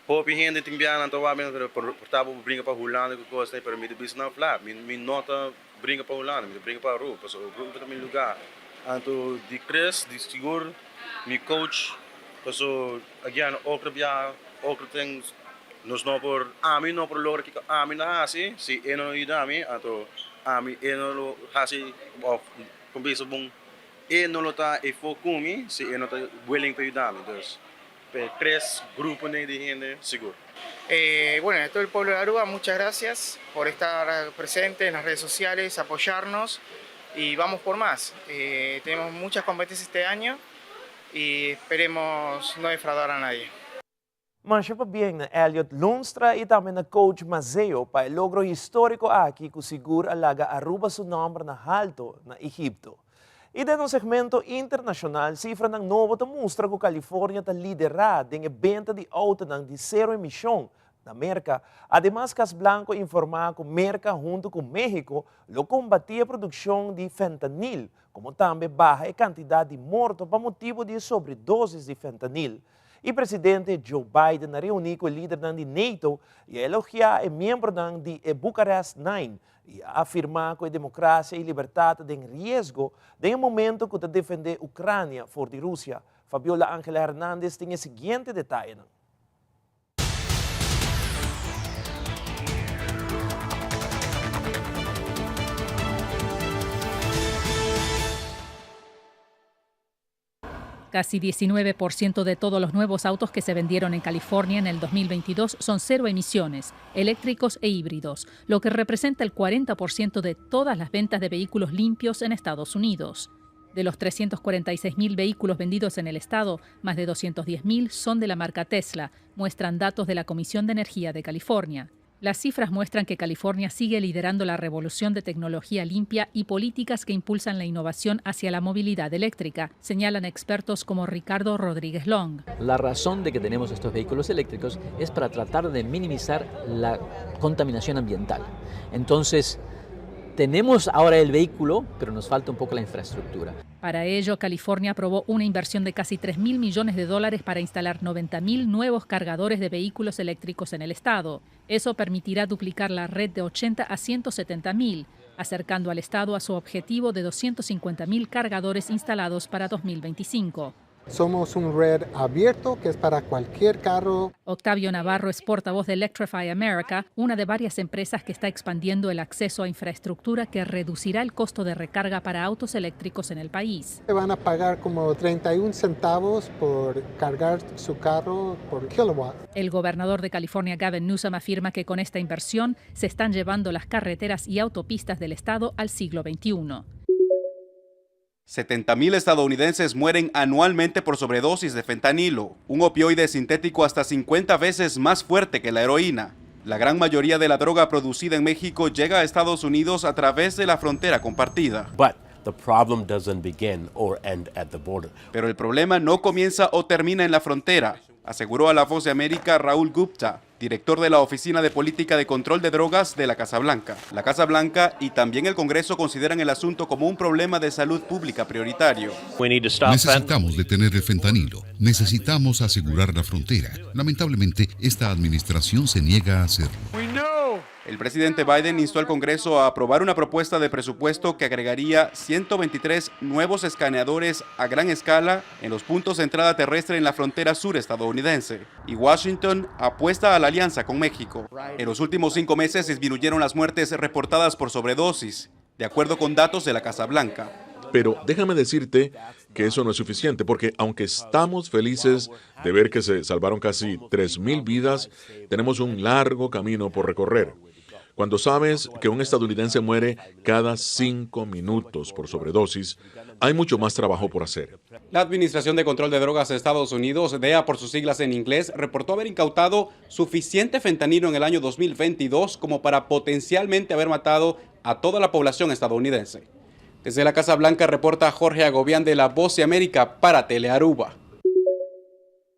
hopi gente tem biar nanto wa men portabo brinca para Holanda que coisa para mim de business flat min nota brinca para Holanda me brinca para Aruba so Aruba também lugar anto de cres de seguro mi coach so again outro biar outro things nos não por mim não por lograr que mim na assim se eno idami anto mim eno lo assim of começa bom eno lo tá e focumi se eno tá willing para idami dus 3 grupos de gente seguro. Bueno, a todo el pueblo de Aruba, muchas gracias por estar presente en las redes sociales, apoyarnos y vamos por más. Tenemos muchas competencias este año y esperemos no defraudar a nadie. Mancha pa bien na Elliot Loenstra e também na coach Mazeo para o logro histórico aqui que seguro alaga Aruba seu nome na alto na Egipto. E no segmento internacional, cifra ng novo mostra que Califórnia está liderada em venda de auto de zero emissão na Merca. Además, Casblanco informaba que Merca, junto con México, lo combatía a producción de fentanil, como también baja cantidad de muertos por motivo de sobredosis de fentanil. Y el presidente Joe Biden reunió con el líder de NATO y elogió el miembro de Bucarest 9 y afirmó que la democracia y libertad están en riesgo en el momento que defiende Ucrania frente a Rusia. Fabiola Ángela Hernández tiene el siguiente detalle. Casi 19% de todos los nuevos autos que se vendieron en California en el 2022 son cero emisiones, eléctricos e híbridos, lo que representa el 40% de todas las ventas de vehículos limpios en Estados Unidos. De los 346.000 vehículos vendidos en el estado, más de 210.000 son de la marca Tesla, muestran datos de la Comisión de Energía de California. Las cifras muestran que California sigue liderando la revolución de tecnología limpia y políticas que impulsan la innovación hacia la movilidad eléctrica, señalan expertos como Ricardo Rodríguez Long. La razón de que tenemos estos vehículos eléctricos es para tratar de minimizar la contaminación ambiental. Entonces, tenemos ahora el vehículo, pero nos falta un poco la infraestructura. Para ello, California aprobó una inversión de casi $3.000 millones para instalar 90.000 nuevos cargadores de vehículos eléctricos en el estado. Eso permitirá duplicar la red de 80 a 170.000, acercando al estado a su objetivo de 250.000 cargadores instalados para 2025. Somos un red abierto que es para cualquier carro. Octavio Navarro es portavoz de Electrify America, una de varias empresas que está expandiendo el acceso a infraestructura que reducirá el costo de recarga para autos eléctricos en el país. Se van a pagar como 31 centavos por cargar su carro por kilowatt. El gobernador de California, Gavin Newsom, afirma que con esta inversión se están llevando las carreteras y autopistas del estado al siglo XXI. 70.000 estadounidenses mueren anualmente por sobredosis de fentanilo, un opioide sintético hasta 50 veces más fuerte que la heroína. La gran mayoría de la droga producida en México llega a Estados Unidos a través de la frontera compartida. Pero el problema no comienza o termina en la frontera, aseguró a La Voz de América Raúl Gupta, director de la Oficina de Política de Control de Drogas de la Casa Blanca. La Casa Blanca y también el Congreso consideran el asunto como un problema de salud pública prioritario. Necesitamos detener el fentanilo. Necesitamos asegurar la frontera. Lamentablemente, esta administración se niega a hacerlo. El presidente Biden instó al Congreso a aprobar una propuesta de presupuesto que agregaría 123 nuevos escaneadores a gran escala en los puntos de entrada terrestre en la frontera sur estadounidense. Y Washington apuesta a la alianza con México. En los últimos 5 meses disminuyeron las muertes reportadas por sobredosis, de acuerdo con datos de la Casa Blanca. Pero déjame decirte que eso no es suficiente, porque aunque estamos felices de ver que se salvaron casi 3.000 vidas, tenemos un largo camino por recorrer. Cuando sabes que un estadounidense muere cada 5 minutos por sobredosis, hay mucho más trabajo por hacer. La Administración de Control de Drogas de Estados Unidos, DEA por sus siglas en inglés, reportó haber incautado suficiente fentanilo en el año 2022 como para potencialmente haber matado a toda la población estadounidense. Desde la Casa Blanca reporta Jorge Agobián de La Voz de América para Telearuba.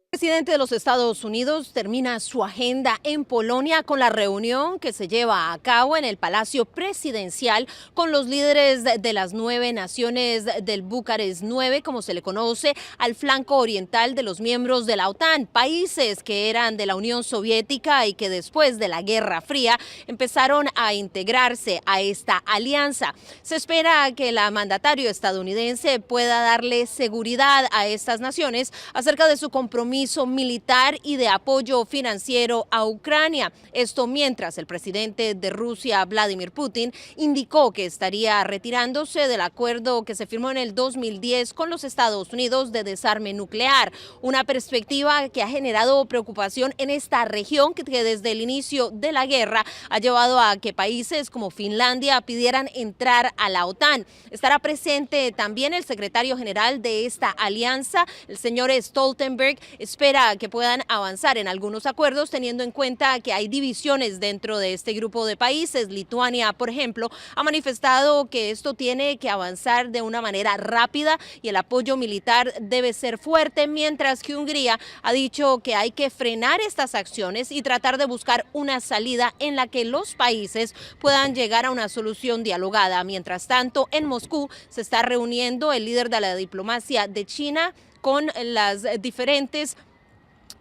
El presidente de los Estados Unidos termina su agenda en Polonia con la reunión que se lleva a cabo en el Palacio Presidencial con los líderes de las 9 naciones del Bucarest 9, como se le conoce, al flanco oriental de los miembros de la OTAN, países que eran de la Unión Soviética y que después de la Guerra Fría empezaron a integrarse a esta alianza. Se espera que la mandatario estadounidense pueda darle seguridad a estas naciones acerca de su compromiso militar y de apoyo financiero a Ucrania. Esto mientras el presidente de Rusia, Vladimir Putin, indicó que estaría retirándose del acuerdo que se firmó en el 2010 con los Estados Unidos de desarme nuclear, una perspectiva que ha generado preocupación en esta región que desde el inicio de la guerra ha llevado a que países como Finlandia pidieran entrar a la OTAN. Estará presente también el secretario general de esta alianza, el señor Stoltenberg. espera que puedan avanzar en algunos acuerdos, teniendo en cuenta que hay divisiones dentro de este grupo de países. Lituania, por ejemplo, ha manifestado que esto tiene que avanzar de una manera rápida y el apoyo militar debe ser fuerte, mientras que Hungría ha dicho que hay que frenar estas acciones y tratar de buscar una salida en la que los países puedan llegar a una solución dialogada. Mientras tanto, en Moscú se está reuniendo el líder de la diplomacia de China con las diferentes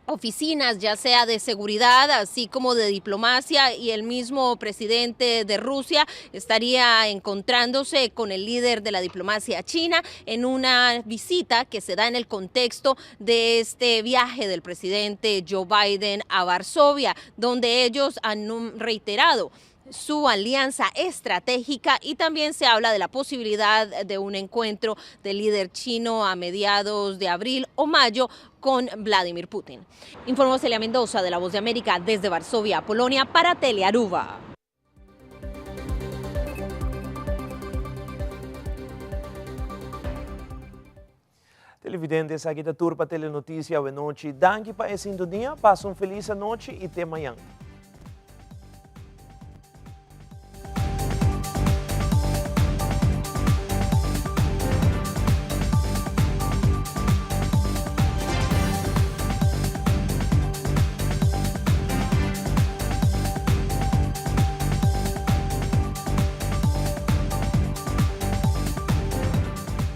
oficinas, ya sea de seguridad, así como de diplomacia, y el mismo presidente de Rusia estaría encontrándose con el líder de la diplomacia china en una visita que se da en el contexto de este viaje del presidente Joe Biden a Varsovia, donde ellos han reiterado su alianza estratégica, y también se habla de la posibilidad de un encuentro del líder chino a mediados de abril o mayo con Vladimir Putin. Informó Celia Mendoza de La Voz de América desde Varsovia, Polonia, para Telearuba. Televidentes, aqui da Turpa Telenotícia, boa noite. Danke para essa sintonia, passa feliz noite e até amanhã.